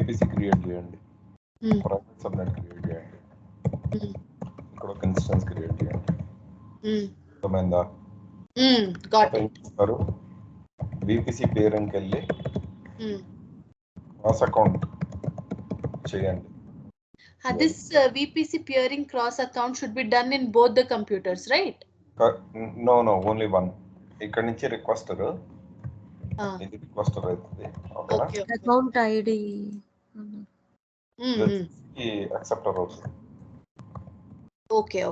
VPC create చేయండి, private subnet create చేయండి, ఇక్కడ ఒక ఇన్స్టెన్స్ క్రియేట్ చేయండి. అర్థమైందా? VPC పేరుకి వెళ్ళి క్రాస్ అకౌంట్ చేయండి. This VPC peering cross account should be done in both the computers, right? No, only one. ఇక్కడ నుంచి రిక్వెస్టర్, ఇది రిక్వెస్టర్ అవుతుంది. Okay. అకౌంట్ ఐడి యాక్సెప్టర్ అవుతుంది. Okay.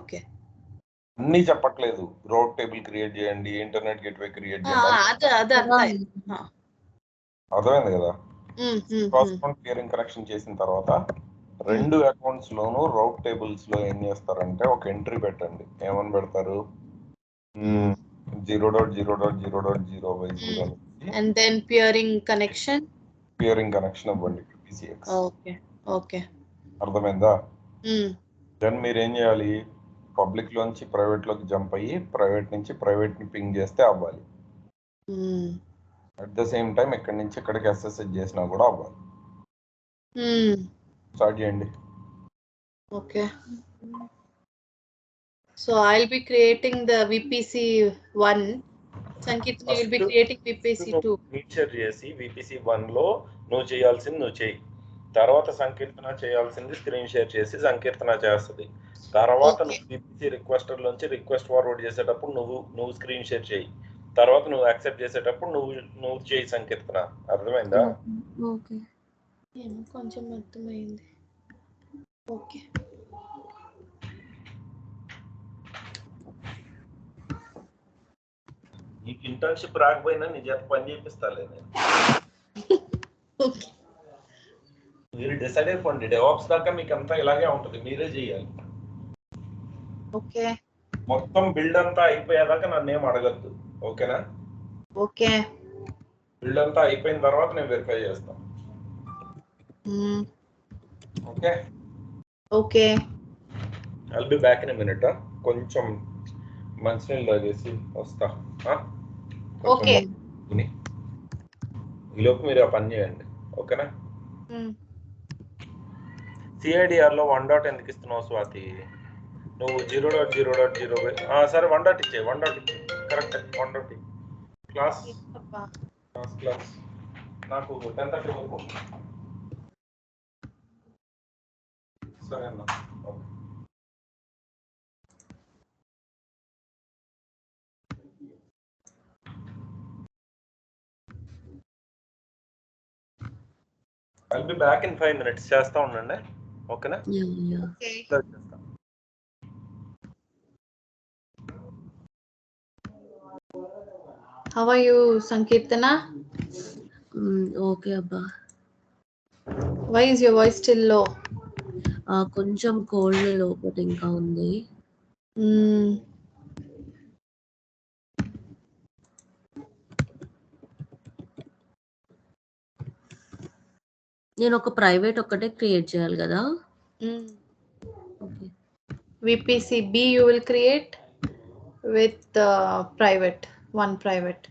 అన్నీ చెప్పట్లేదు. రౌట్ టేబుల్ క్రియేట్ చేయండి, ఇంటర్నెట్ గేట్వే క్రియేట్ చేయండి. అర్థమైంది కదా? క్రాస్ అకౌంట్ పేరింగ్ కనెక్షన్ చేసిన తర్వాత రెండు అకౌంట్స్ లోను రౌట్ టేబుల్స్ లో ఏం చేస్తారంటే ఒక ఎంట్రీ పెట్టండి. ఏమని పెడతారు? 0.0.0.0/0 and then peering connection అవ్వండి PCX. Okay. అర్థమైందా? దెన్ మీరు ఏం చేయాలి? పబ్లిక్ లోంచి ప్రైవేట్ లోకి జంప్ అయ్యి ప్రైవేట్ నుంచి ప్రైవేట్ ని పింగ్ చేస్తే అవ్వాలి. అట్ ద సేమ్ టైం ఇక్కడి నుంచి ఇక్కడికి SSH చేసినా కూడా అవ్వాలి. స్టార్ట్ చేయండి. Okay. So I'll be creating the VPC1. Sankeet, you will be creating VPC2. Feature చేసి VPC1 లో నువ్వు చేయాల్సింది నువ్వు చేయి. తర్వాత సంకీర్తన చేయాల్సింది స్క్రీన్ షేర్ చేసి సంకీర్తన చేస్తుంది. తర్వాత నువ్వు VPC రిక్వెస్టర్ లోంచి రిక్వెస్ట్ ఫార్వర్డ్ చేసేటప్పుడు నువ్వు స్క్రీన్ షేర్ చేయి. తర్వాత నువ్వు యాక్సెప్ట్ చేసేటప్పుడు నువ్వు చేయి సంకీర్తన. అర్థమైందా? ఓకే. కొంచెం అర్థమైంది. ఓకే. నీకు ఇంటర్న్షిప్ రాకపోయినా నీ చేత పని చేపిస్తాలే నేను. మీరు డిసైడ్ అయిపోండి. డెవాప్స్ దాకా మీకు అంతా ఇలాగే ఉంటుంది, మీరే చేయాలి. ఓకే. మొత్తం బిల్డ్ అంతా అయిపోయేదాకా నన్ను ఏం అడగద్దు. ఓకేనా? ఓకే. బిల్డ్ అంతా అయిపోయిన తర్వాత నేను వెరిఫై చేస్తాను. Okay. Okay. I'll be back in a minute. కొంచెం మంచినీళ్ళు తాగేసి వస్తా. ఓకే. ఈలోపు మీరు ఆ పని చేయండి. ఓకేనా? CIDR లో 1 డాట్ ఎందుకు ఇస్తున్నావు స్వాతి? నువ్వు 0.0.0 సరే 1 డాట్ ఇచ్చే. 1 డాట్ ఇచ్చే. కరెక్ట్. 1 డాట్ క్లాస్ నాకు 10:30 వరకు. సరే అన్న. Okay. I'll be back in 5 minutes. చేస్తా ఉండండి. ఓకేనా? Okay. How are you, Sankirtana? Okay అబ్బా. Why is your voice still low? కొంచెం కోల్డ్ లోపల ఇంకా ఉంది. నేను ఒక ప్రైవేట్ ఒక్కటే క్రియేట్ చేయాలి కదా? Okay. VPCB you will create with private, one private.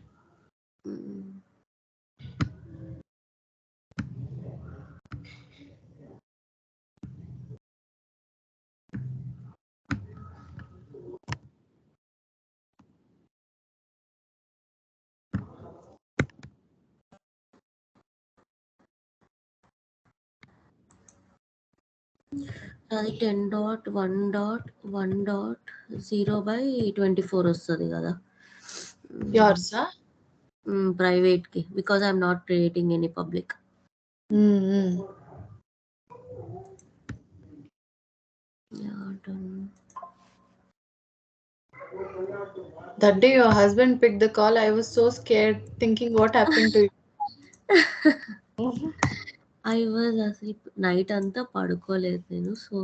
అది 10.1.1.0/24 వస్తుంది కదా? Yours, ప్రైవేట్ కి, because I'm not creating any public. That day your husband picked the call. I was so scared, thinking what happened to you. I was asleep. Night అంతా పడుకోలేదు నేను. So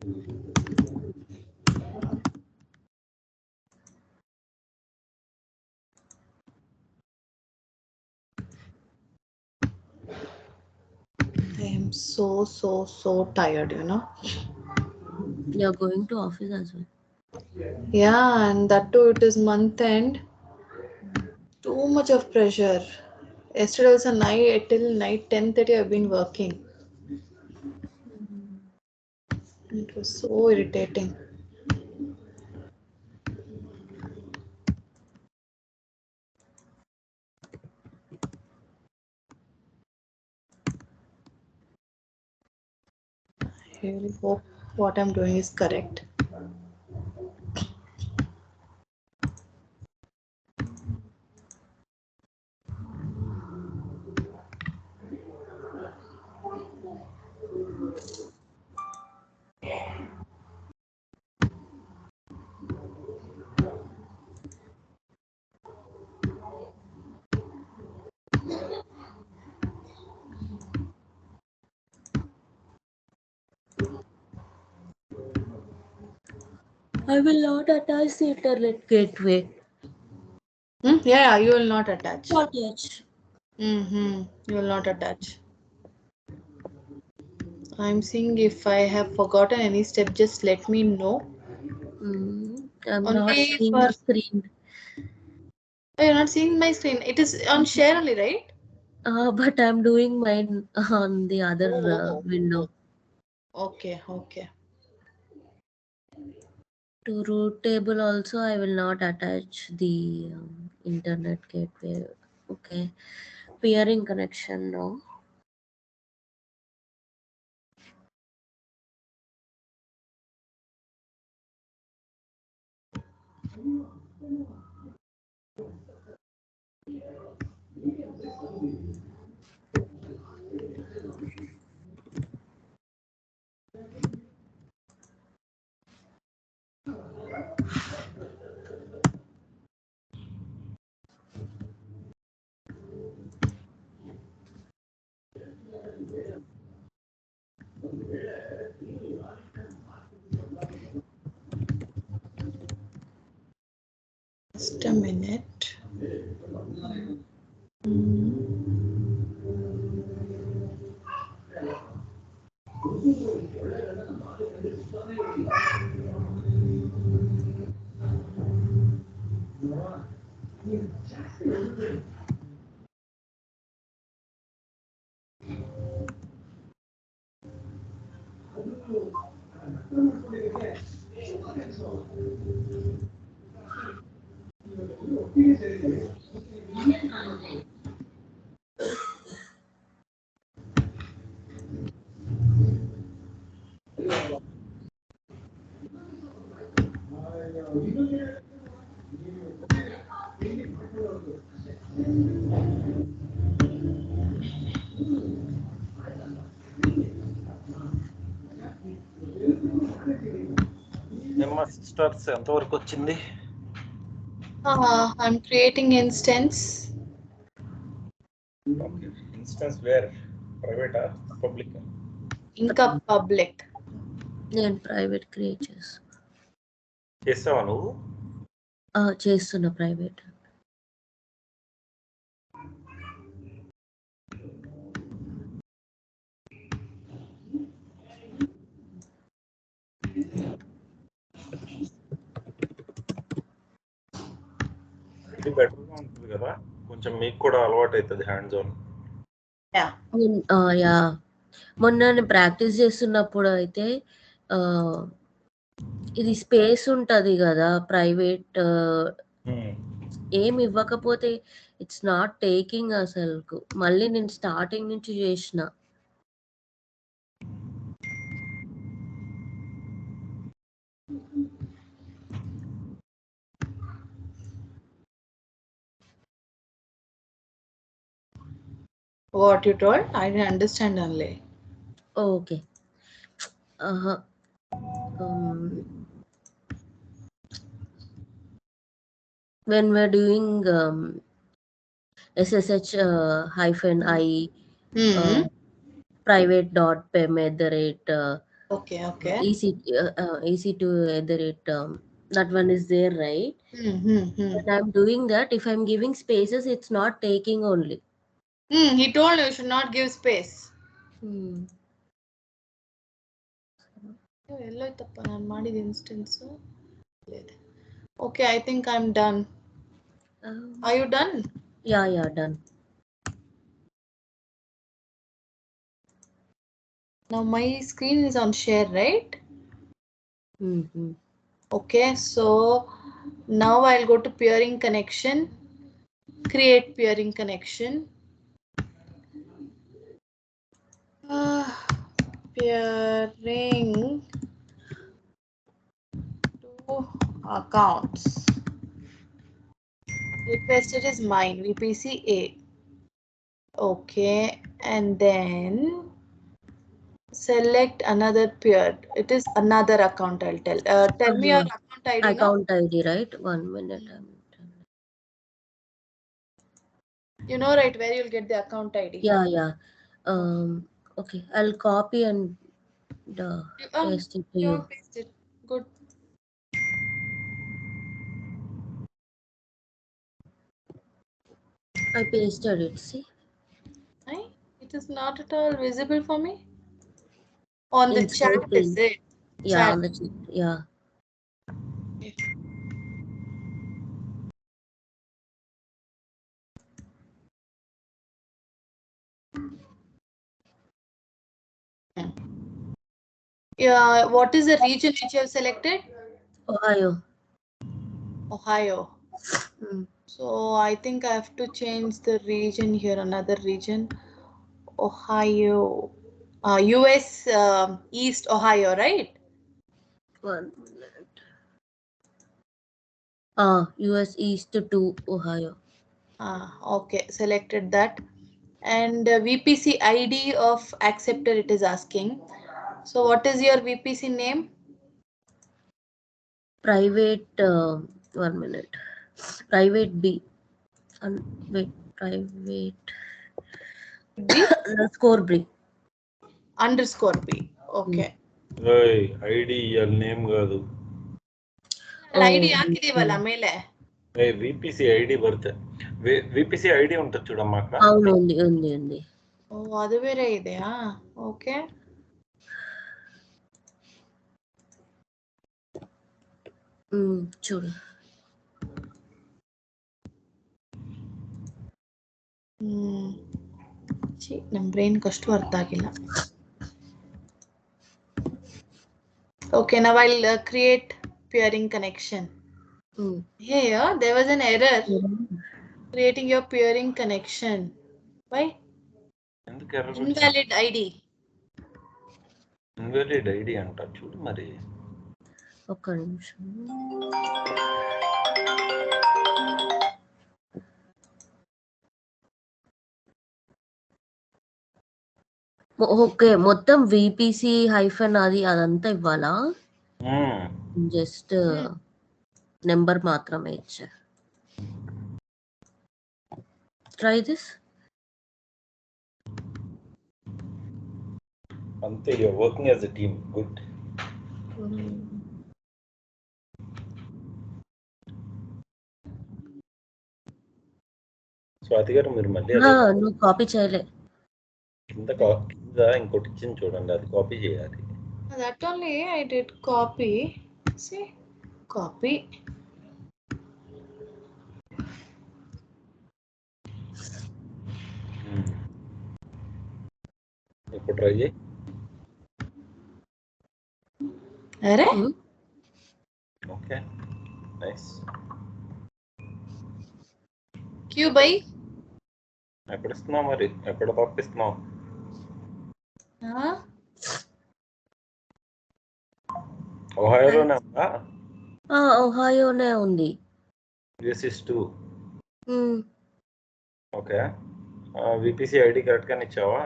I am so tired, you know. You're going to office as well. Yeah, and that too, it is month end. Too much of pressure. Yesterday also night till night 10:30 I've been working. It was so irritating. I really hope what I'm doing is correct. I will not attach the internet gateway. Yeah, you will not attach. Not touch. You will not attach. I'm seeing if I have forgotten any step, just let me know. I'm not Only seeing for. the screen. Oh, you're not seeing my screen. It is on share only, right? But I'm doing mine on the other Oh. window. Okay. To root table also, I will not attach the internet gateway. Okay. Peering connection now. Just a minute. ఏమ్మా sisters ఎంతవరకు వచ్చింది? I'm creating instance. Okay. Instance where? ప్రైవేటా public? ఇంకా public. నేను private create చేసావా నువ్వు? చేస్తున్నా private. ఇది బెటర్గా ఉంటుంది కదా, కొంచెం మీకు కూడా అలవాటు అవుతుంది హ్యాండ్స్ ఆన్. యా మొన్న నేను ప్రాక్టీస్ చేస్తున్నప్పుడు అయితే ఇది స్పేస్ ఉంటుంది కదా ప్రైవేట్, ఏమి ఇవ్వకపోతే ఇట్స్ నాట్ టేకింగ్ అసలు. మళ్ళీ నేను స్టార్టింగ్ నుంచి చేసిన. What you told? I didn't understand only. Okay. When we're doing SSH -I private.pem@ Okay, okay. EC2 that one is there, right? When I'm doing that, if I'm giving spaces, it's not taking only. He told you should not give space. ಎಲ್ಲೋಯ್ತಪ್ಪ ನಾನು ಮಾಡಿದ instance. Okay, I think I'm done. Are you done? Yeah, done. Now my screen is on share, right? Okay, so now I'll go to peering connection, create peering connection. Peering to accounts. Requested is mine, VPC A. Okay, and then select another peer. It is another account, I'll tell. Tell me your account ID now. Account ID, right? 1 minute. You know, right, where you'll get the account ID. Yeah. Okay, I'll copy and paste it to you. Paste it. Good. I pasted it, see? It is not at all visible for me. On the chat, is it? Yeah, chat. on the chat, yeah. Yeah, what is the region which you have selected? Ohio. So I think I have to change the region here, another region. Ohio. US East Ohio, right? 1 minute. US East to Ohio. Okay, selected that. And VPC ID of acceptor it is asking. So what is your VPC name? Private, 1 minute. Private B. Wait, private B? Underscore B. Underscore B. Okay. ID your name కాదు. ID ಹಾಕಿದೀವಲ್ಲ ಮೇಲೆ. VPC ID ಬರುತ್ತೆ. VPC ID ఉంటుంది చూడమ్మా అక్కడ. అవును ఉంది. ఓ అది వేరే ಇದೆಯಾ? ఓకే. చూడు. ನಮ್ಮ ಬ್ರೈನ್ ಕಷ್ಟು ಅರ್ಥ ಆಗಿಲ್ಲ. Okay, now I'll create peering connection. Here, there was an error creating your peering connection. Why? Invalid ID. Invalid ID అంట చూడు మరి. ఒక్క నిమిషం. ఓకే, మొత్తం VPC హైఫన్ అదంతా ఇవ్వాలా? జస్ట్ నెంబర్ మాత్రమే ఇచ్చా. Try this. అంతే, you're working as a team. Good. Swathi గారు మీరు మళ్ళీ నువ్వు కాపీ చేయలే. కింద ఇంకోటి ఇచ్చింది చూడండి, అది కాపీ చేయాలి. That only I did copy. See, copy. ఇప్పుడు ట్రై చేయి. అరే ఓకే, నైస్. క్యూ బై ఎప్పుడు ఇస్తున్నావు మరి? ఎప్పుడు పంపిస్తున్నావు? ఓహాయోలోనే ఉందా? ఓహాయోనే ఉంది. US 2. Okay, VPC ID correct గానే ఇచ్చావా?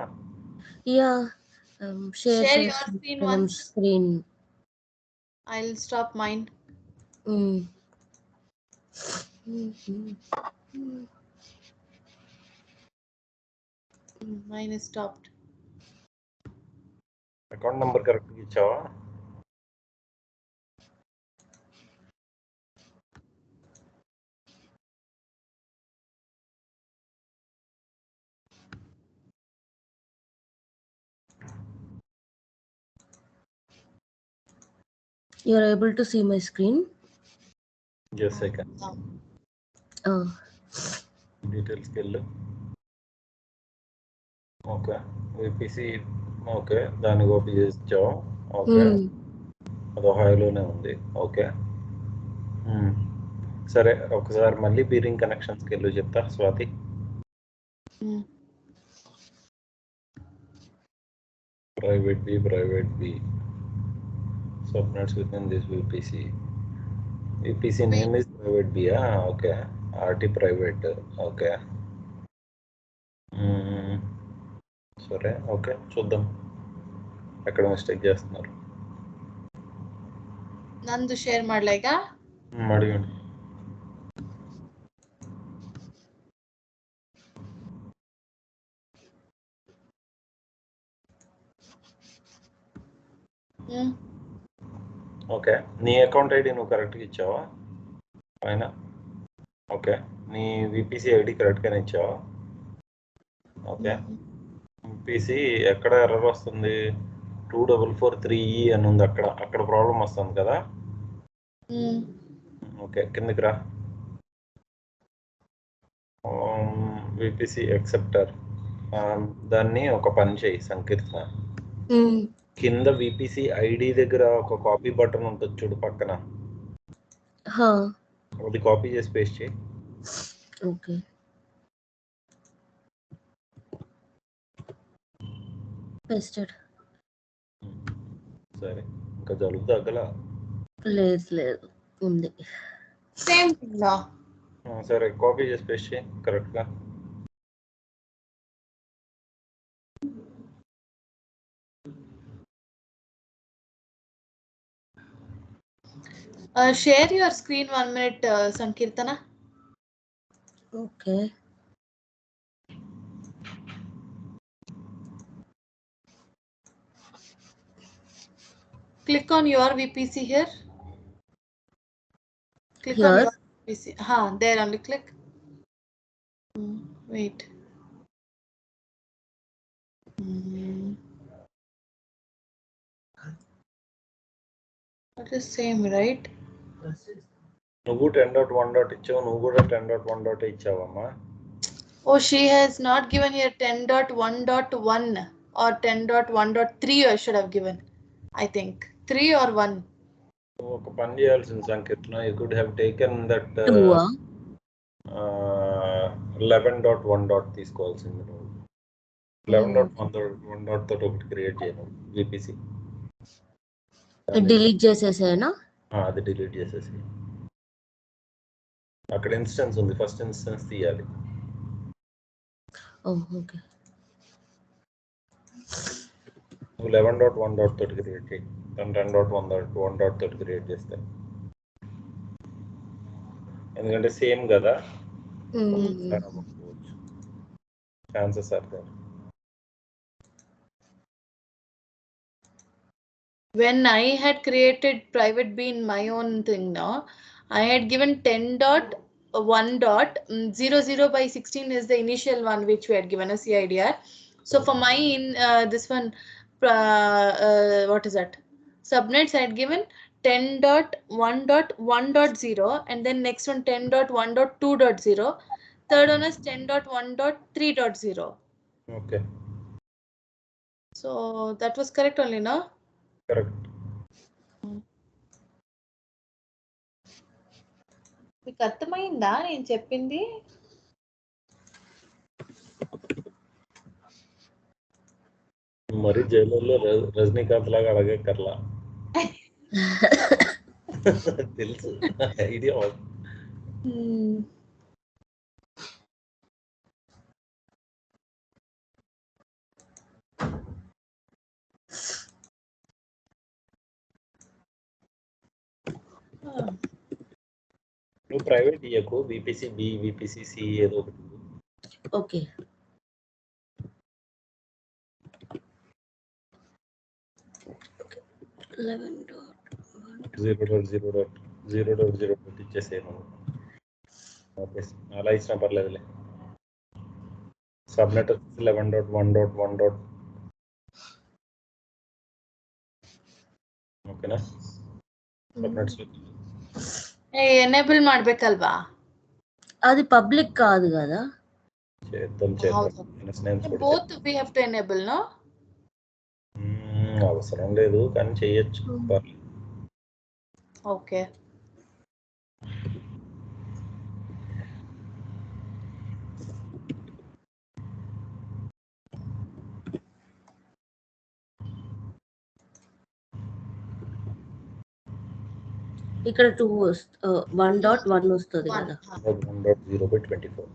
Yeah, share your screen once. Screen. I'll stop mine. Mine is stopped. Account number కరెక్ట్గా ఇచ్చావా? You are able to see my screen? Yes, I can. Oh. Details వెళ్ళు. Okay, VPC okay, దాన్ని copy చేసి ఇచ్చావు. Okay, అది ఒహాయోలోనే ఉంది. Okay, సరే ఒకసారి మళ్ళీ బీరింగ్ కనెక్షన్స్కి వెళ్ళు చెప్తా Swathi. Private B subnets within this VPC name is private B. Okay, RT private. Okay, సరే ఓకే, చూద్దాం ఎక్కడ మిస్టేక్ చేస్తున్నారు. ನಂದು ಶೇರ್ ಮಾಡ್ಲಾಗ అడిగండి. ఓకే, నీ అకౌంట్ ఐడి నువ్వు కరెక్ట్గా ఇచ్చావా పైన? ఓకే, నీ విపిసి ఐడి కరెక్ట్గానే ఇచ్చావా? ఓకే, విపిసి ఎక్కడ ఎర్రర్ వస్తుంది? 2443E అని ఉంది, అక్కడ ప్రాబ్లం వస్తుంది కదా. ఓకే, కిందకి రా. విపిసి ఎక్సెప్టర్ దాన్ని ఒక పని చేయి సంకీర్తన. కింద విపిసి ఐడి దగ్గర ఒక కాపీ బటన్ ఉంటుంది చూడు పక్కన, అది కాపీ చేసి పేస్ట్ చేయి. Okay, pasted. సరే, ఇంకా జలుబు తగ్గలా? లేదు ఉంది. సేమ్ లా. సరే, కాపీ చేసి పేస్ట్ చేయి కరెక్ట్గా. Share your screen 1 minute, Sankirtana. Okay. Click on your VPC here. Click Here? on your VPC. There only click. Wait. That is same, right? నువ్వు 10.1 ఇచ్చావు, నువ్వు కూడా 10.1 ఇచ్చావమ్మా. Oh, she has not given here 10.1.1 or 10.1.3 I should have given. I think 3 or 1. ఒక పని చేయాల్సింది సంకీర్తన, you could have taken that 11.1 తీసుకోవాల్సింది నువ్వు. 11.1 తోటి ఒకటి క్రియేట్ చేయను విపిసి. డిలీట్ చేసేసానా? అది డిలీట్ చేసేసి అక్కడ ఇన్స్టెన్స్ ఉంది, ఫస్ట్ ఇన్స్టెన్స్ తీయాలి. ఓకే, నువ్వు 11.1 తోటి క్రియేట్ చేయి, 10.1 తోటి క్రియేట్ చేస్తే, ఎందుకంటే సేమ్ కదా, chances are there. When I had created private B in my own thing now, I had given 10.1.00 by 16 is the initial one which we had given a CIDR. So for my this one, what is that? Subnets I had given 10.1.1.0 and then next one 10.1.2.0. Third one is 10.1.3.0. Okay. So that was correct only, no? Correct. మీకు అర్థమైందా నేను చెప్పింది? మరి జైలులో రజనీకాంత్ లాగా అడగక్కర్లా, తెలుసు idea. నువ్వు private ఇయ్యకు, విపిసి బి, విపిసి సి ఏదో ఒకటి. ఓకే, 0.0.0.0 ఇచ్చేసేను. అలా ఇచ్చినా పర్లేదులే. సబ్నెట్ 11.1.1. ఓకేనా? సబ్నెట్స్ ఎనేబుల్ ಮಾಡ್ಬೇಕಲ್ವಾ? అది పబ్లిక్ కాదు కదా? చేద్దాం. Both we have to enable, no? అవసరం లేదు కానీ చేయొచ్చు. ఓకే. ఇక్కడ 1.1 వస్తుంది కదా? 1.0/24.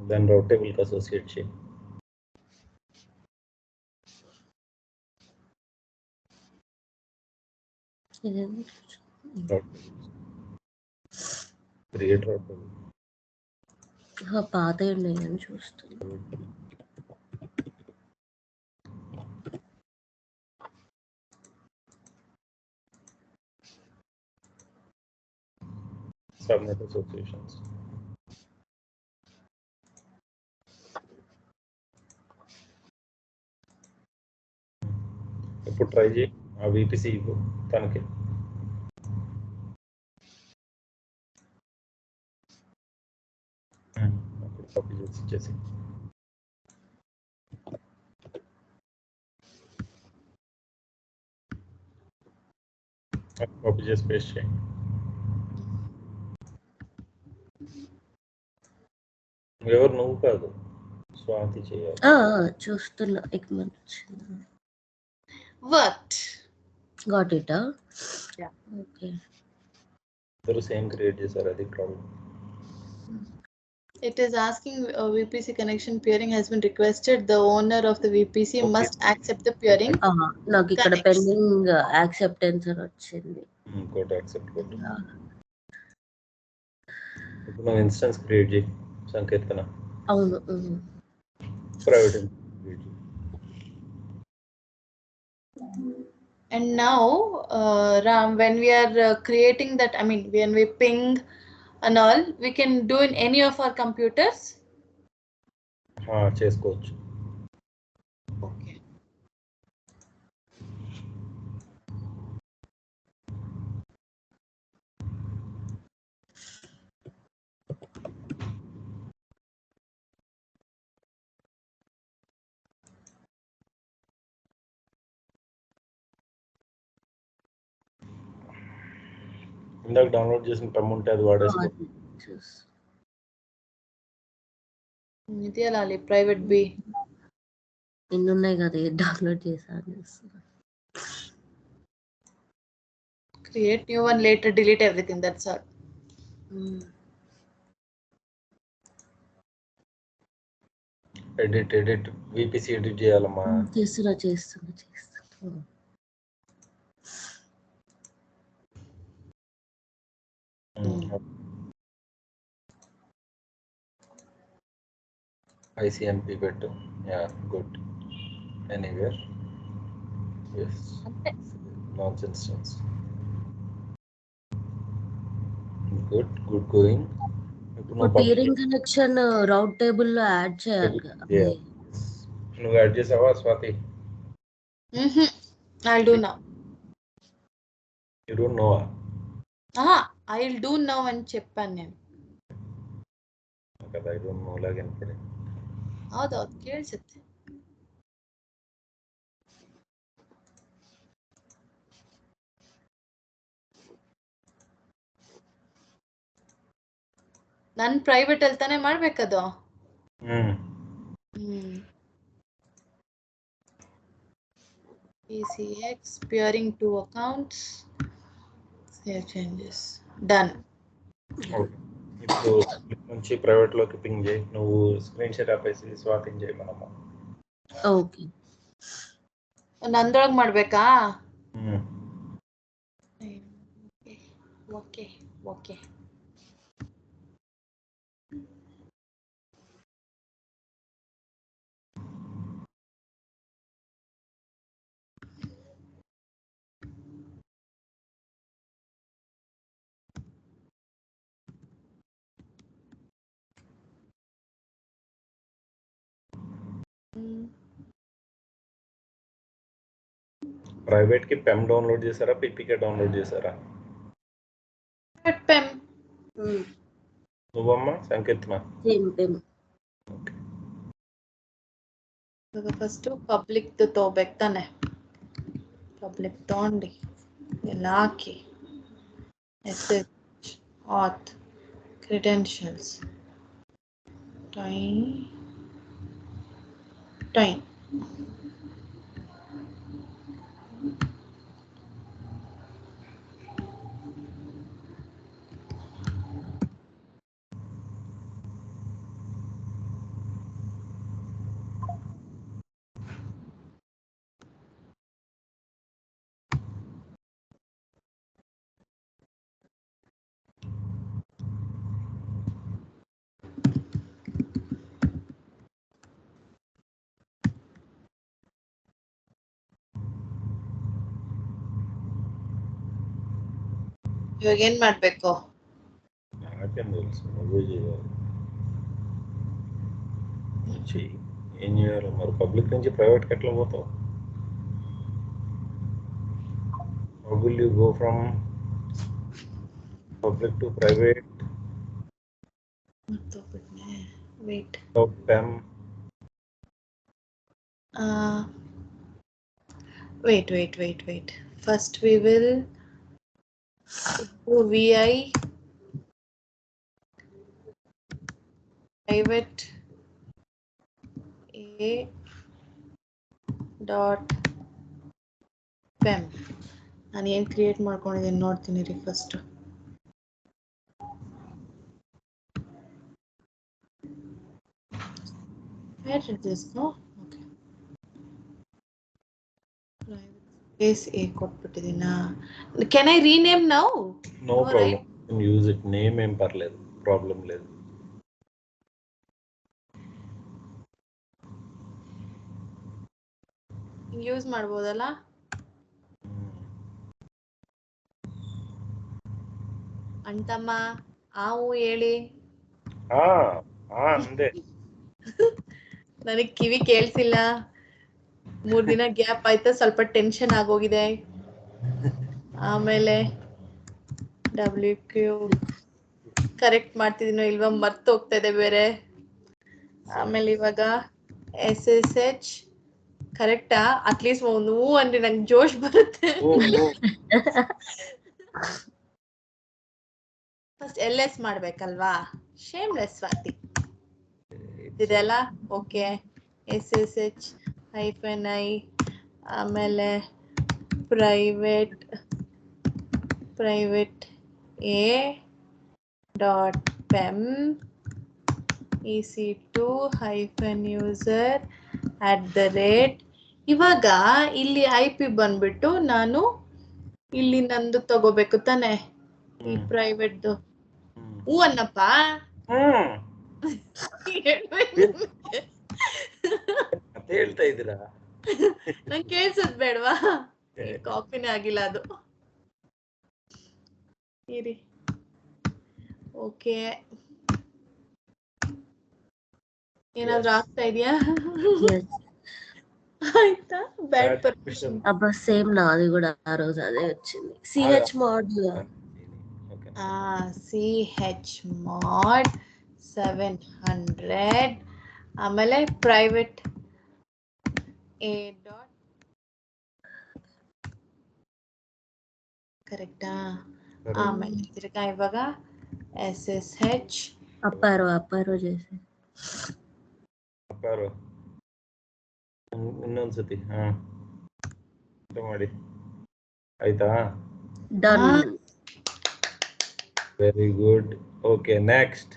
దాన్ని రౌట్ టేబుల్కి అసోసియేట్ చేయి. Create route table. పాత ఉన్నాయని చూస్తున్నా. Subnet associations. ఇప్పుడు ట్రై చేయి. ఆ VPC తనకి కాపీ చేసి ఇచ్చేసి కాపీ చేసి పేస్ట్ చేయండి. ఎవరు? నువ్వు కాదు, స్వాతి చేయాలి. చూస్తున్నా. What? Got it? Yeah. Okay. ఇద్దరు సేమ్ క్రియేట్ చేశారు, అది problem. It is asking VPC connection peering has been requested. The owner of the VPC must accept the peering. నాకు ఇక్కడ పెండింగ్ యాక్సెప్టెన్స్ అని వచ్చింది. ఇంకోటి యాక్సెప్ట్ కొట్టు. ఇప్పుడు నువ్వు ఇన్స్టెన్స్ క్రియేట్ చేయి సంకేతన. అవును. Private. And now, Ram, when we are creating that, I mean, when we ping and all, we can do in any of our computers? చేసుకోవచ్చు. Okay. ఇందాక డౌన్లోడ్ చేసిన టమ్ ఉంటే అది వాడేసుకో. ఇది అలాలి ప్రైవేట్ బి ఎన్ని ఉన్నాయి కదా, డౌన్లోడ్ చేశాను. Create new one, later delete everything, that's all. Edit VPC edit చేయాలమ్మా. చేస్తున్నా. ICMP పెట్టు. Good. Anywhere. yes. launch instance. Good going. ఇప్పుడు peering కనెక్షన్ రౌట్ టేబుల్ లో యాడ్ చేయాలి. నువ్వు యాడ్ చేసావా Swathi? I'll do now. You don't know? I'll do now అని చెప్పాను నేను. I don't know లాగా పడే. ಹೌದು ಕೇಳಿಸುತ್ತೆ. ನಾನು ಪ್ರೈವೇಟ್ ಅಲ್ಲಿ ತಾನೇ ಮಾಡ್ಬೇಕದು. PCX peering 2 accounts. Save changes. Done. ఇప్పుడు నుంచి ప్రైవేట్ లోకి పింగ్ చేయి. నువ్వు స్క్రీన్ షాట్ ఆపేసి స్వాతింగ్ చేయి మనము. ఓకే. ನಂದೊಳಗೆ ಮಾಡ್ಬೇಕಾ? ಓಕೆ. ప్రైవేట్ కి పెమ్ డౌన్లోడ్ చేశారా, పీపీకే డౌన్లోడ్ చేశారా? పెమ్. నువ్వమ్మా సంకీర్తన? పెమ్. ఫస్ట్ పబ్లిక్ తోబెక్తాನೆ. పబ్లిక్ తోండి ಎಲ್ಲಾಕಿ SH auth credentials time ಇವಾಗ ಏನ್ ಮಾಡ್ಬೇಕು? నాకేం తెలుసు, నువ్వే చేయాలి. ఏం చేయాలి మరి? పబ్లిక్ నుంచి ప్రైవేట్కి ఎట్లా పోతావు? How will you go from public to private wait without PEM? Wait. First we will do VI private A dot PEM. ನಾನು ಏನು ಕ್ರಿಯೇಟ್ ಮಾಡ್ಕೊಂಡಿದ್ದೀನಿ ನೋಡ್ತೀನಿ ರೀ first. Where did this go? Okay. Private space A ಕೊಟ್ಬಿಟ್ಟಿದ್ದೀನಾ? Can I rename now? No problem. You can use it. Name ఏం పర్లేదు, problem లేదు. Use ಮಾಡ್ಬೋದಲ್ಲ? ಅಂತಮ್ಮ ಆವು ಹೇಳಿ. ಅಂದೆ. ನನಗೆ ಕಿವಿ ಕೇಳಿಸಿಲ್ಲ. 3 ದಿನ ಗ್ಯಾಪ್ ಆಯ್ತಾ, ಸ್ವಲ್ಪ ಟೆನ್ಷನ್ ಆಗೋಗಿದೆ. ಆಮೇಲೆ WQ ಕರೆಕ್ಟ್ ಮಾಡ್ತಿದ್ದೀನೋ ಇಲ್ವಾ ಮರ್ತು ಹೋಗ್ತಾ ಇದೆ ಬೇರೆ. ಆಮೇಲೆ ಇವಾಗ SSH ಕರೆಕ್ಟಾ? ಅಟ್ಲೀಸ್ಟ್ ಒಂದು ಅಂದ್ರೆ ನಂಗೆ ಜೋಶ್ ಬರುತ್ತೆ. First LS ಮಾಡ್ಬೇಕಲ್ವಾ? ಶೇಮ್ಲೆಸ್ ಸ್ವಾತಿ ಇದೆಲ್ಲ. ಓಕೆ, SSH -I ಆಮೇಲೆ private A dot PEM EC2 -user @ ಇವಾಗ ಇಲ್ಲಿ IP ಬಂದ್ಬಿಟ್ಟು ನಾನು ಇಲ್ಲಿ ನಂದು ತಗೋಬೇಕು ತಾನೆ, ಈ ಪ್ರೈವೇಟ್ದು. ಹೂ ಅನ್ನಪ್ಪ. ಹೇಳ್ತಾ ಇದ್ದೀರಾ? ನಂಗೆ ಕೇಳ್ಸದ್ ಬೇಡವಾ? ಕಾಪಿನೇ ಆಗಿಲ್ಲ ಅದು. ಇರಿ. ಓಕೆ, ಏನಾದ್ರೂ ಆಗ್ತಾ ಇದೆಯಾ? ఆయితా బ్యాడ్ పర్మిషన్. అబ్బా సేమ్ నాది కూడా ఆ రోజు అదే వచ్చింది. CH mod CH mod 700 ಆಮೇಲೆ ಪ್ರೈವೇಟ್ A dot ಕರೆಕ್ಟಾ? ಆಮೇಲೆ ತಿರ್ಗಾ ಇವಾಗ SSH ಅಪ್ಪಾರೋ చేసి ಅಪ್ಪಾರೋ ಇನ್ನೊಂದ್ಸತಿ ಮಾಡಿ ಆಯ್ತಾ? Done. Very good. Okay, next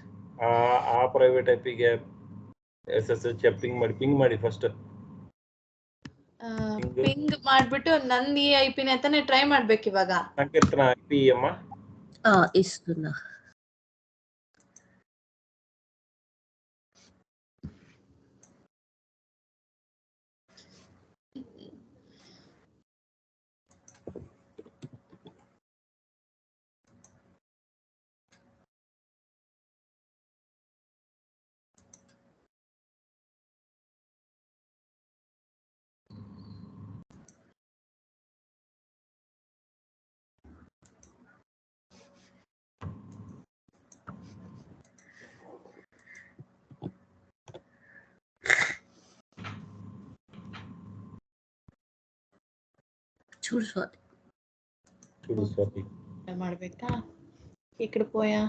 ಆ ಪ್ರೈವೇಟ್ ಐಪಿಗೆ SSH ಪಿಂಗ್ ಮಾಡಿ ಫಸ್ಟ್. ಪಿಂಗ್ ಮಾಡ್ಬಿಟ್ಟು ನಂದು ಈ IP ನ ತಾನೇ ಟ್ರೈ ಮಾಡ್ಬೇಕು ಇವಾಗ. ಸಂಕೀರ್ತನ IP ಅಮ್ಮ ಇస్తున్నా. చూడు స్వాతి. చూడు స్వాతి. ಮಾಡ್ಬೇಕಾ ಈ ಕಡೆ ಪೋಯಾ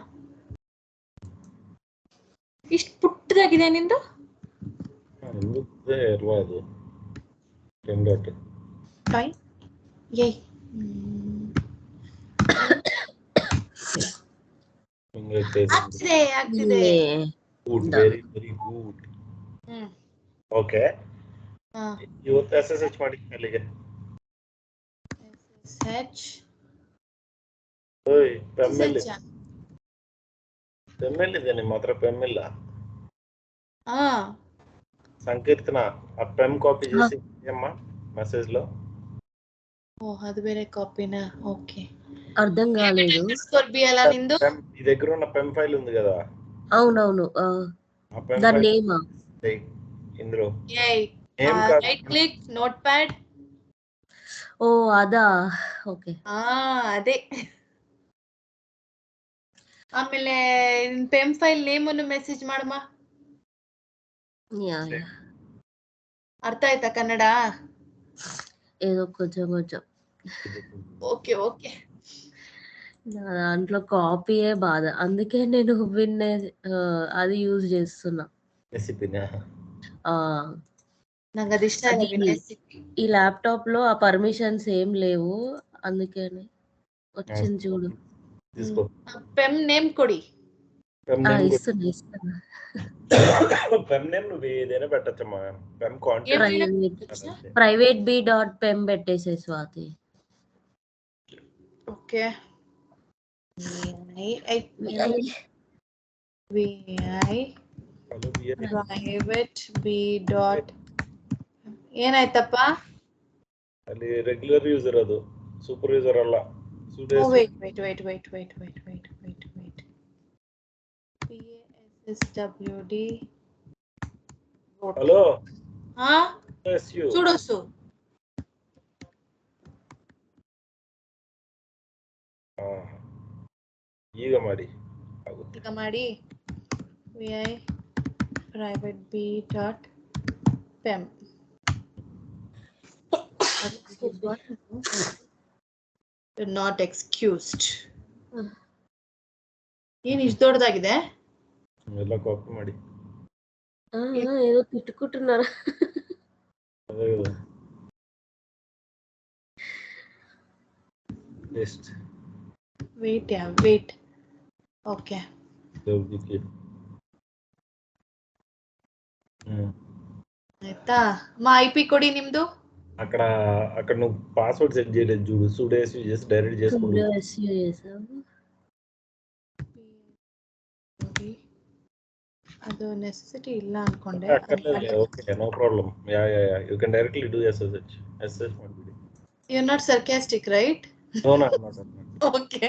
ಇಷ್ಟು ಪುಟ್ಟದಾಗಿದೆ ನಿಂದು ఎందుకు ఇరవదు రెండోటి ಟಾಯ್ ಏಯ್ ಆಗ್ತಿದೆ ಆಗ್ತಿದೆ good very very good okay ಇವತ್ತು SSH ಮಾಡಿ ಅಲ್ಲಿಗೆ SSH ಓಯ್ ಪೆಮ್ಮೆಲ್ ಇದೆ ನಿಮ್ಮ ಹತ್ರ ಪೆಮ್ ಇಲ್ಲ సంకీర్తన ఆ పెమ్ కాపీ చేసి అమ్మా మెసేజ్ లో ఓ అది వేరే కాపీనా ఓకే అర్థం కాలేదు స్కోర్ బి అలా నిందు ఈ దగ్గర ఉన్న పెమ్ ఫైల్ ఉంది కదా అవునవును ఆ పెమ్ ద ఫైల్ నేమ్ ఇందులో ఏయ్ నేమ్ కాదు రైట్ క్లిక్ నోట్ ప్యాడ్ ఓ అదా ఓకే అదే ಆಮೇಲೆ ಪೆಮ್ ಫೈಲ್ ನೇಮ್ ಅನ್ನು ಮೆಸೇಜ್ ಮಾಡಮ್ಮ యా యా ಅರ್ಥ ಆಯ್ತಾ ಕನ್ನಡ ఏదో కొంచెం కొంచెం ఓకే ఓకే నా దాంట్లో కాపీయే బాధ అందుకే నేను విన్నే అది యూజ్ చేస్తున్నా రెసిపీనా నాకు అది ఇష్టం అది ఈ ల్యాప్టాప్ లో ఆ పర్మిషన్స్ ఏం లేవు అందుకని వచ్చింది చూడు తీసుకో పెమ్ నేమ్ కొడి ఇస్తున్నా పెమ్ నేమ్ నువ్వు ఏదైనా పెట్టచ్చమ్మా pem private B dot pem పెట్టేసే Swathi okay private B dot ಏನಾಯ್ತಪ್ಪ ಅಲ್ಲಿ ರೆಗ್ಯುಲರ್ ಯೂಸರ್ ಅದು ಸೂಪರ್ ಯೂಸರ್ ಅಲ್ಲ wait PASSWD ಹಲೋ చూడొచ్చు ಈಗ ಮಾಡಿ vi private b dot pem you're not excused ಏನ್ ಇಷ್ಟು ದೊಡ್ಡದಾಗಿದೆ ಎಲ್ಲ ಕಾಪಿ ಮಾಡಿ ఏదో తిట్టుకుంటున్నారా wait okay ಆಯ್ತಾ ಮಾ IP ಕೊಡಿ ನಿಮ್ದು అక్కడ నువ్వు పాస్వర్డ్ సెట్ చేయలేదు చూడు సుడేస్ యూజ్ డైరెక్ట్ చేసుకుంటూ ಅದು ನೆಸೆಸಿಟಿ ಇಲ್ಲ ಅನ್ಕೊಂಡೆ okay no problem yeah you can directly do SSH ಮಾಡ್ಬಿಡಿ you are not sarcastic right no not okay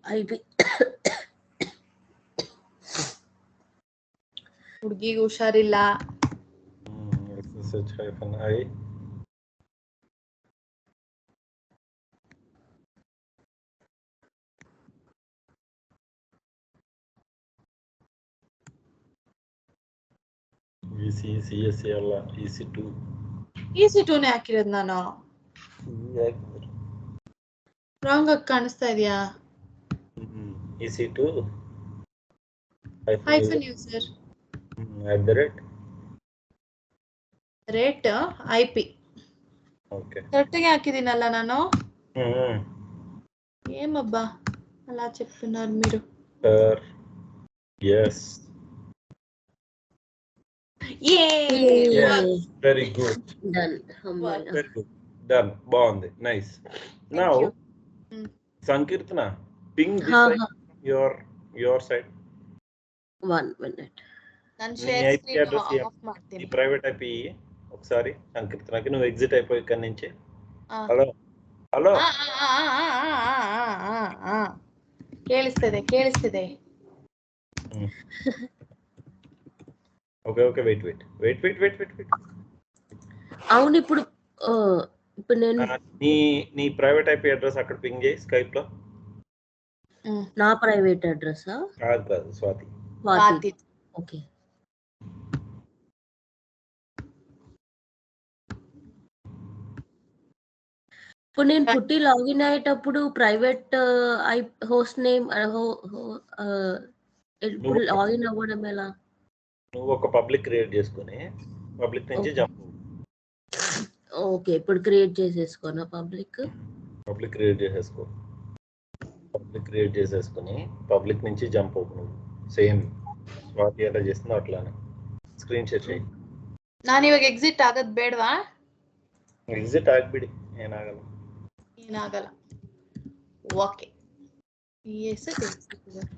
IP ಹುಡುಗಿಗೆ ಹುಷಾರಿಲ್ಲ SSH-i CSC ಅಲ್ಲ EC2 ನೇ ಹಾಕಿರೋದು ನಾನು ರಾಂಗ್ ಆಗಿ ಕಾಣಿಸ್ತಾ ಇದೆಯಾ EC2 hyphen user rate IP okay ಕರೆಕ್ಟಾಗಿ ಹಾಕಿದ್ದೀನಲ್ಲ ನಾನು ఏమబ్బా అలా చెప్తున్నారు మీరు yes very good done బాగుంది nice now sankirtana ping this your side one minute ನಾನು share screen ఆఫ్ ಮಾಡ್ತೀನಿ ఈ ప్రైవేట్ IP ఒకసారి సంకీర్తనకి నువ్వు ఎగ్జిట్ అయిపోయి ఇక్కడి నుంచి హలో ಕೇಳಿಸ್ತಿದೆ ఓకే వెయిట్ అవును ఇప్పుడు నేను నీ ప్రైవేట్ IP అడ్రస్ అక్కడ పింగ్ చేయి స్కైప్ లో నా ప్రైవేట్ అడ్రస్ కాదు స్వాతి ఓకే ఇప్పుడు నేను పుట్టి లాగిన్ అయ్యేటప్పుడు ప్రైవేట్ హోస్ట్ నేమ్ ఇప్పుడు లాగిన్ అవ్వడం ఎలా? నువ్వు ఒక పబ్లిక్ క్రియేట్ చేసుకుని పబ్లిక్ నుంచి జంప్. ఓకే, ఇప్పుడు క్రియేట్ చేసేసుకోనా పబ్లిక్ క్రియేట్ చేసేసుకో. పబ్లిక్ క్రియేట్ చేసేసుకుని పబ్లిక్ నుంచి జంప్ అవ్వు నువ్వు. ಸೇಮ್ ಸ್ವಾತಿ ಎಲ್ಲ చేస్తుందో అట్లానే ಸ್ಕ್ರೀನ್ ಶೇರ್ చేయి. ನಾನು ಇವಾಗ ಎಕ್ಸಿಟ್ ಆಗೋದು ಬೇಡವಾ? ಎಕ್ಸಿಟ್ ಆಗ್ಬಿಡಿ, ಏನಾಗಲ್ಲ. ఓకే.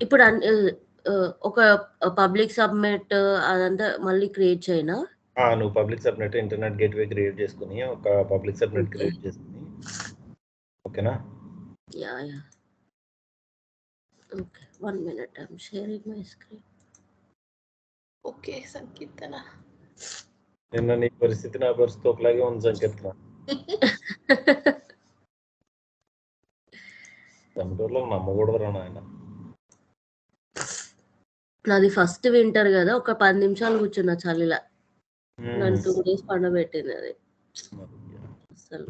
ఇప్పుడు ఒక పబ్లిక్ సబ్మిట్ అదంతా మళ్ళీ క్రియేట్ చేయనా? నువ్వు public subnet internet gateway create చేసుకుని ఒక పబ్లిక్ సబ్నెట్ క్రియేట్ చేసుకుని, ఓకేనా? Yeah okay, 1 minute, I'm sharing my screen. Okay సంకీర్తన, నిన్న నీ పరిస్థితి నా పరిస్థితి ఒకలాగే ఉంది సంకీర్తన. కంప్యూటర్లో నమ్మకూడదురా నాయన. నాది ఫస్ట్ వింటర్ కదా, ఒక 10 నిమిషాలు కూర్చున్నా చలిలా. నన్ను 2 days పండబెట్టింది అది అసలు.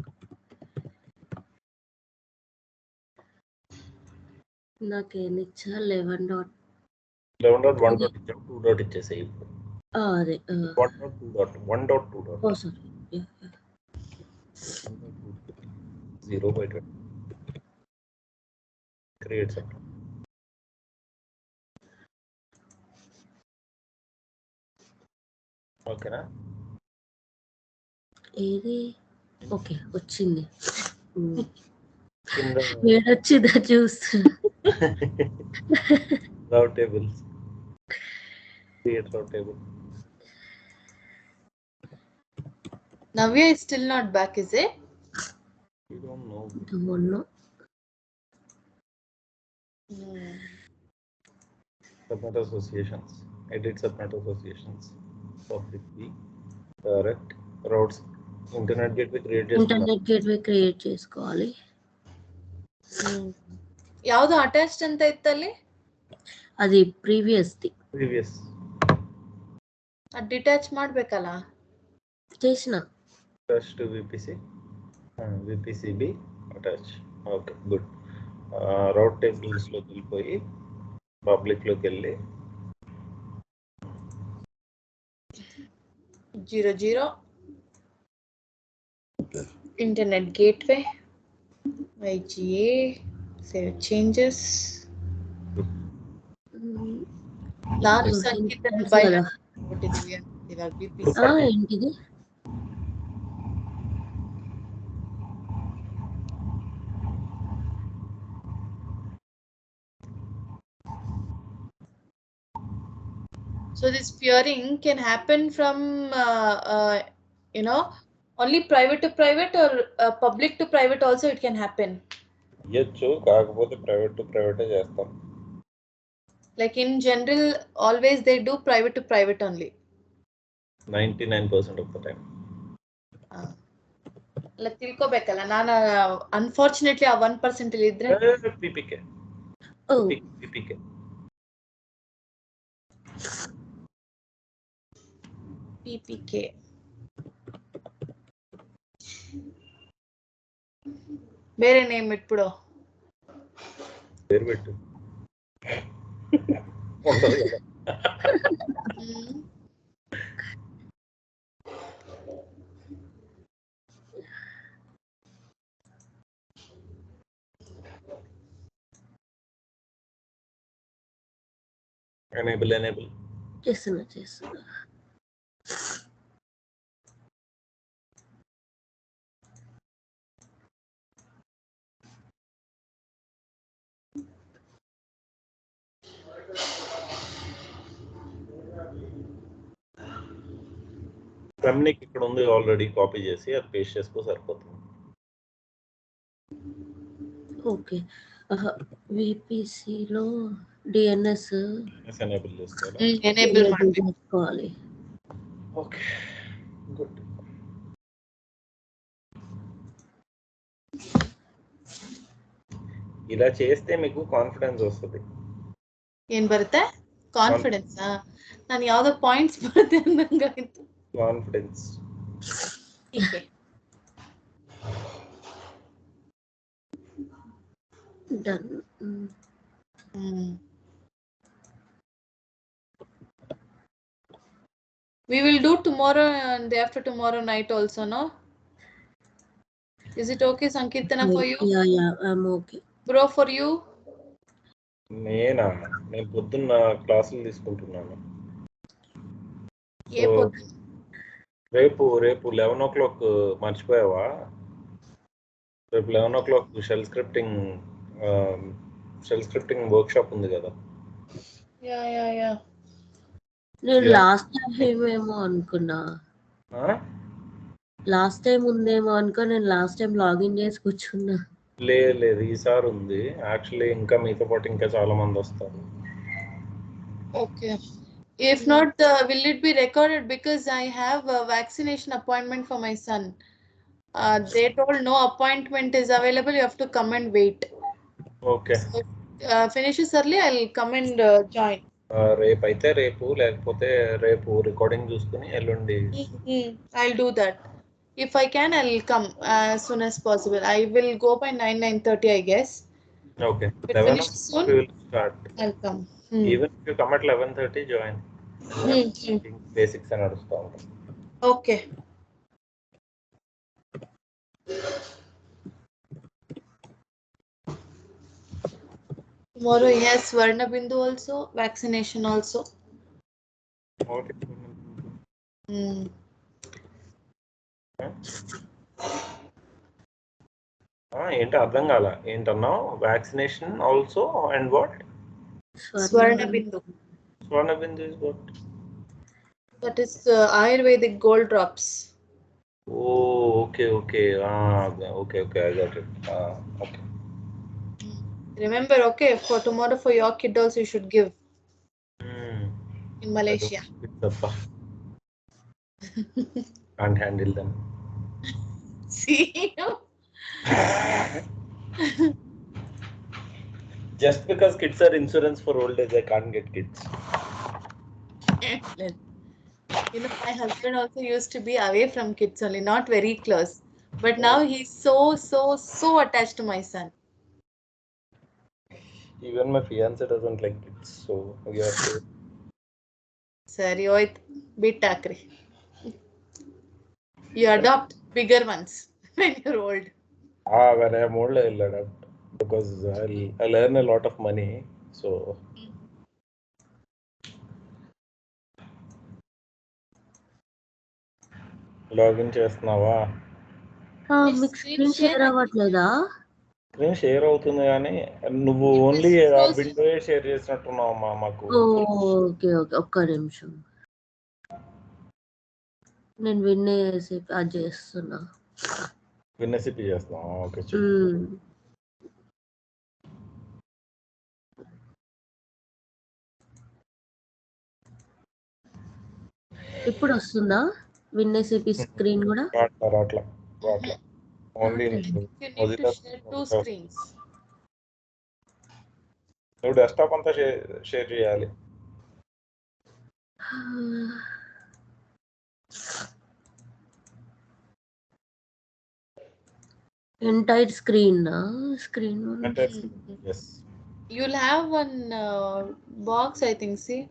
నాకేం ఇచ్చా 11.1 ఇచ్చావు, 2 ఇచ్చేసాయి. అదే 1.2. సారీ 0 బై 20 క్రియేట్ సబ్. ఓకేనా? ఏది? ఓకే వచ్చింది. కింద వేడొచ్చిందా చూస్తున్నా. Route tables, create route table. Navya is still not back, is it? You don't know. Subnet associations, edit subnet associations, public key, direct routes, internet gateway create చేసుకోవాలి. ಯಾವುದು attached ಅಂತ ಇತ್ತಲ್ಲಿ? అది ಪ್ರೀವಿಯಸ್ ಡಿಟ್ಯಾಚ್ ಮಾಡ್ಬೇಕಲ್ಲ? చేసిన attach to VPCB attach. Okay good. Route tables లోకి వెళ్ళిపోయి public లోకి వెళ్ళి 00 internet gateway IGA, save changes. ನಾನು ಸಂಕೀರ್ತನ ಬೈ ಕೊಟ್ಟಿದ್ದೀವಿ ಇವಾಗ VPC. ఏంటిది? So this peering can happen from only private to private or public to private also it can happen. ఇయచ్చు, కాకపోతే private to ప్రైవేటే చేస్తాం. Like in general always they do private to private only 99% of the time. ಅಲ್ಲ ತಿಳ್ಕೋಬೇಕಲ್ಲ. ನಾನು unfortunately ಆ 1% ಇಲ್ಲಿ ಇದ್ರೆ PPK. ಬೇರೆ name ಇಟ್ಬಿಡು. పేరు పెట్టు. ఎనేబుల్ చేస్తున్నా. ఫెమ్నిక్ ఇక్కడ ఉంది ఆల్రెడీ, కాపీ చేసి అది పేస్ట్ చేసుకో సరిపోతుంది. ఓకే. విపిసిలో డిఎన్ఎస్ ఎనేబుల్ చేసుకోవాలి. చేసుకోవాలి. Okay good. ఇలా చేస్తే మీకు కాన్ఫిడెన్స్ వస్తుంది. ಏನ್ ಬರುತ್ತೆ? ಕಾನ್ಫಿಡೆನ್ಸ್. ನಾನು ಯಾವ್ದೋ ಪಾಯಿಂಟ್ಸ್ ಬರುತ್ತೆ ಅಂದಂಗಾಯ್ತು. Confidence. Done. We will do tomorrow and day after tomorrow night also, no? Is it okay, Sankirtana, for you? Yeah, I'm okay. Bro, for you? నేను పొద్దున్న క్లాసులు తీసుకుంటున్నాను. ఏ పొద్దు? రేపు 11 o'clock మర్చిపోయావా? రేపు 11 o'clock shell scripting work shop ఉంది కదా. యా. నేను లాస్ట్ టైం ఏమో అనుకున్నా. లాస్ట్ టైం ఉందేమో అనుకో, నేను లాస్ట్ టైం లాగిన్ చేసి కూర్చున్నా. లేదు ఈసారి ఉంది. యాక్చువల్లీ ఇంకా మీతో పాటు ఇంకా చాలా మంది వస్తారు. Okay. If not, will it be recorded? Because I have a vaccination appointment for my son. They told no appointment is available. You have to come and wait. Okay. So, finishes early, I'll come and join. రేపు అయితే రేపు, లేకపోతే రేపు recording చూసుకుని ఎల్లుండి. I'll do that. If I can, I'll come as soon as possible. I will go by 9:30, I guess. Okay. If it finishes soon, we will start. I'll come. Even if you come at 11:30, join. Basics and other stuff. Okay. Tomorrow he has Swarna Bindu also, vaccination also. Okay. ఏంటి అర్థం కాల, ఏంటన్నావు? Vaccination also and what? Swarna Bindu. Swarna Bindu is what? That is Ayurvedic gold drops. Oh, okay. Okay, I got it. Okay. Remember, okay, for tomorrow for your kid also you should give. In Malaysia. Can't handle them. See? Just because kids are insurance for old age, I can't get kids. You know, my husband also used to be away from kids only, not very close. But now he's so attached to my son. Even my fiance doesn't like kids, so we have to. Sorry, oit bit takri. You adopt bigger ones when you're old. When I am old, I'll adopt because I'll earn a lot of money. So. Login చేస్తున్నావా? మీకు screen share అవ్వట్లేదా? Screen share అవుతుంది కానీ నువ్వు only window share చేసినట్టున్నావమ్మా మాకు. Okay ఒక్క నిమిషం, నేను విన్నేసి అది చేస్తున్నా. విన్నసిపి చేస్తున్నావా? ఓకే. ఇప్పుడు వస్తుందా విన్నేసిపి స్క్రీన్ కూడా? రాట్లా. ఓన్లీ నువ్వు డెస్క్టాప్ అంతా షేర్ చేయాలి. Entire screen. Yes. You'll have one box, I think. See.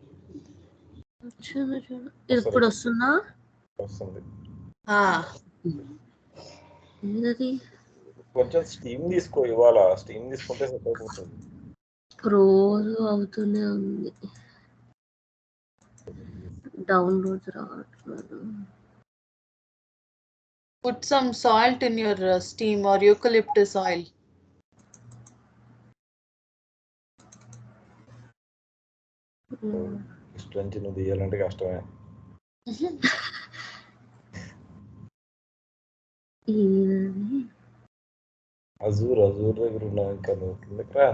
ఇప్పుడు వస్తుందా? వస్తుంది. కొంచెం స్టీమ్ తీసుకో ఇవాళ. స్టీమ్ తీసుకుంటే సెట్ అయిపోతుంది. రోజు అవుతూనే ఉంది, డౌన్లోడ్స్ రావట్లేదు. Put some salt in your steam or eucalyptus oil. నుంచి నువ్వు తీయాలంటే కష్టమే. అజూర్ దగ్గర ఉన్నావు ఇంకా నువ్వు కిందకిరా.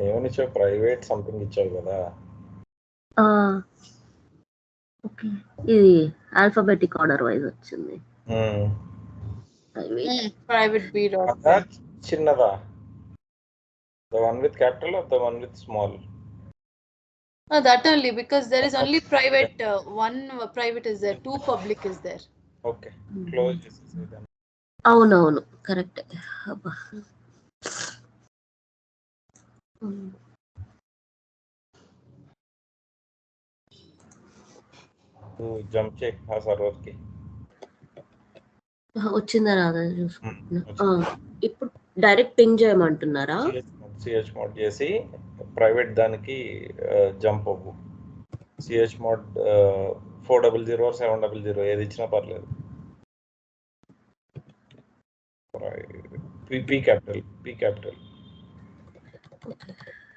ఏమని ఇచ్చావు? ప్రైవేట్ సంథింగ్ ఇచ్చావు కదా. ఇది ఆల్ఫాబెటిక్ ఆర్డర్ వైజ్ వచ్చింది. Private B. చిన్నదా? The one with capital or the one with small? That only, because there is only private. One private is there, two public is there. Okay. Close this. అవునవును, correct. నువ్వు jump చేయి ఆ సర్వర్కి. వచ్చిందా రాదా చూసుకుంటున్నా. ఇప్పుడు direct ping చేయమంటున్నారా? CH mode చేసి private దానికి జంప్ అవ్వు. సిహెచ్ మోడ్ 400 or 700 ఏది ఇచ్చినా పర్లేదు. పీ క్యాపిటల్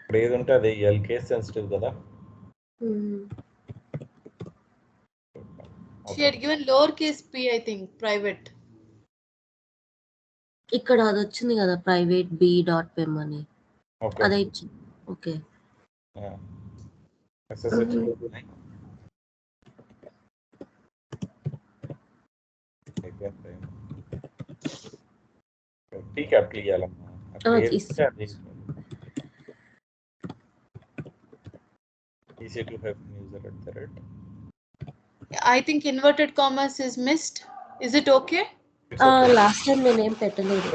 ఇప్పుడు ఏది ఉంటే అది కేస్ సెన్సిటివ్ కదా. She had given lowercase p, I think, private. ఇక్కడ అది వచ్చింది కదా ప్రైవేట్ b.pem అని. అదే ఇచ్చింది. ఓకే. పీ క్యాపిటల్ ఇవ్వాలమ్మా. I think inverted commas is missed. Is it okay? Last time నేనేం పెట్టలేదు.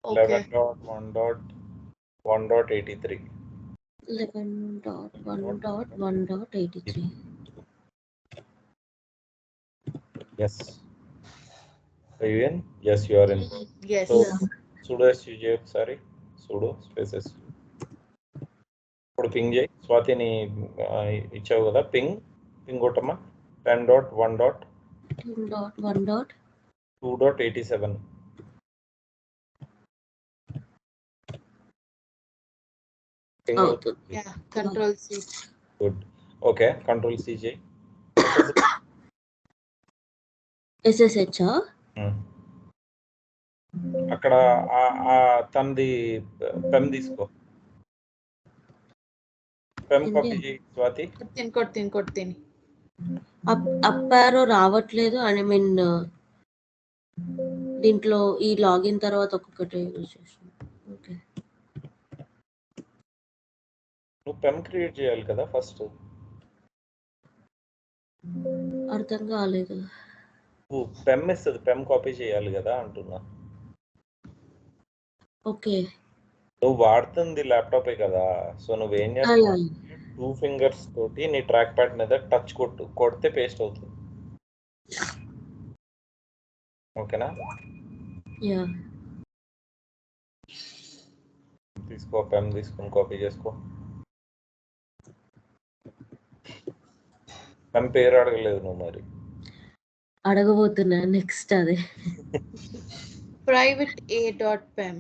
Okay. 11.1.1.83. 11.1.1.83. Yes. Are you in? Yes, you are in. Yes. So, sudo suj ఒకసారి sudo spaces. ఇప్పుడు ping చేయి. స్వాతిని ఇచ్చావు కదా, ping కొట్టమ్మా. 10.1.2.87. Yeah, control C. Good. Okay, control C చేయి. SSH అక్కడ తనది పెమ్ తీసుకో. పెమ్ కాపీ చేయి స్వాతి. కొట్టిని. అప్ ఆరో రావట్లేదు. ఐ మీన్ దీంట్లో ఈ లాగిన్ తర్వాత ఒక్కొక్కటి యూజ్ చేస్తాను. ఓకే. నువ్వు పెమ్ క్రియేట్ చేయాలి కదా ఫస్ట్. అర్థం కాలేదు. పెమ్ ఇస్తుంది, పెమ్ కాపీ చేయాలి కదా అంటున్నా. ఓకే. నువ్వు వాడుతుంది ల్యాప్టాపే కదా, సో నువ్వేం చేస్తావు, 2 fingers తోటి నీ ట్రాక్ ప్యాడ్ మీద టచ్ కొడితే పేస్ట్ అవుతుంది. ఓకేనా? తీసుకో, పెన్ తీసుకొని కాపీ చేసుకో. పెన్ పేరు అడగలేదు నువ్వు, మరి అడగబోతున్నా నెక్స్ట్. అదే private a.pem.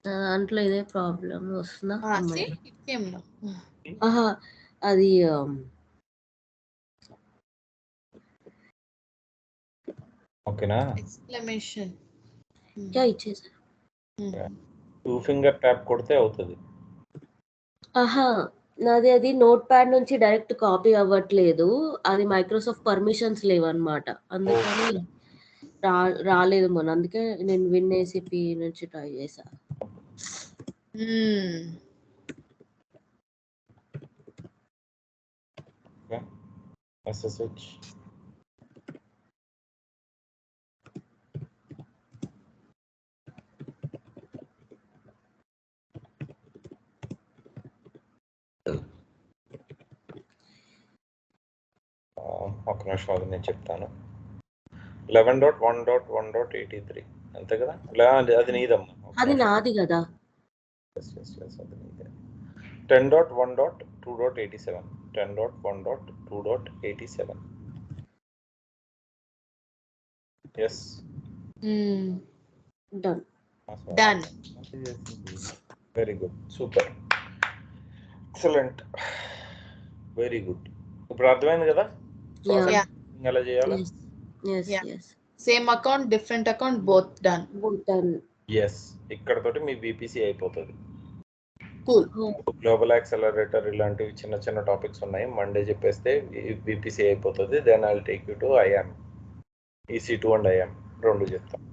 దాంట్లో ఇదే ప్రాబ్లం వస్తుందా? అది ఓకేనా? ఎక్స్క్లమేషన్ ఇచ్చేసా. 2 finger ట్యాప్ కొడితే అవుతుంది. నాది అది నోట్ ప్యాడ్ నుంచి డైరెక్ట్ కాపీ అవ్వట్లేదు. అది మైక్రోసాఫ్ట్ పర్మిషన్స్ లేవన్నమాట, అందుకని రాలేదు మొన్న. అందుకే నేను WinACP నుంచి ట్రై చేశా. SSH ఒక నిమిషం, అది నేను చెప్తాను. 11.1.1.83 అంతే కదా? అది నీదమ్మా. అది నాది కదా. 10.1.2.87. 10.1.2.87. Yes. Done. Very good. Super. Excellent. Very good. ఇప్పుడు అర్థమైంది కదా ఎలా చేయాలి? Same account, different account, both done. Yes, ఇక్కడతోటి మీ బీపీసీ అయిపోతుంది. కూల్. గ్లోబల్ యాక్సలరేటర్ ఇలాంటివి చిన్న చిన్న టాపిక్స్ ఉన్నాయి. మండే చెప్పేస్తే బీపీసీ అయిపోతుంది. Then I will take you to IAM, EC2 and IAM 2 చెప్తాను.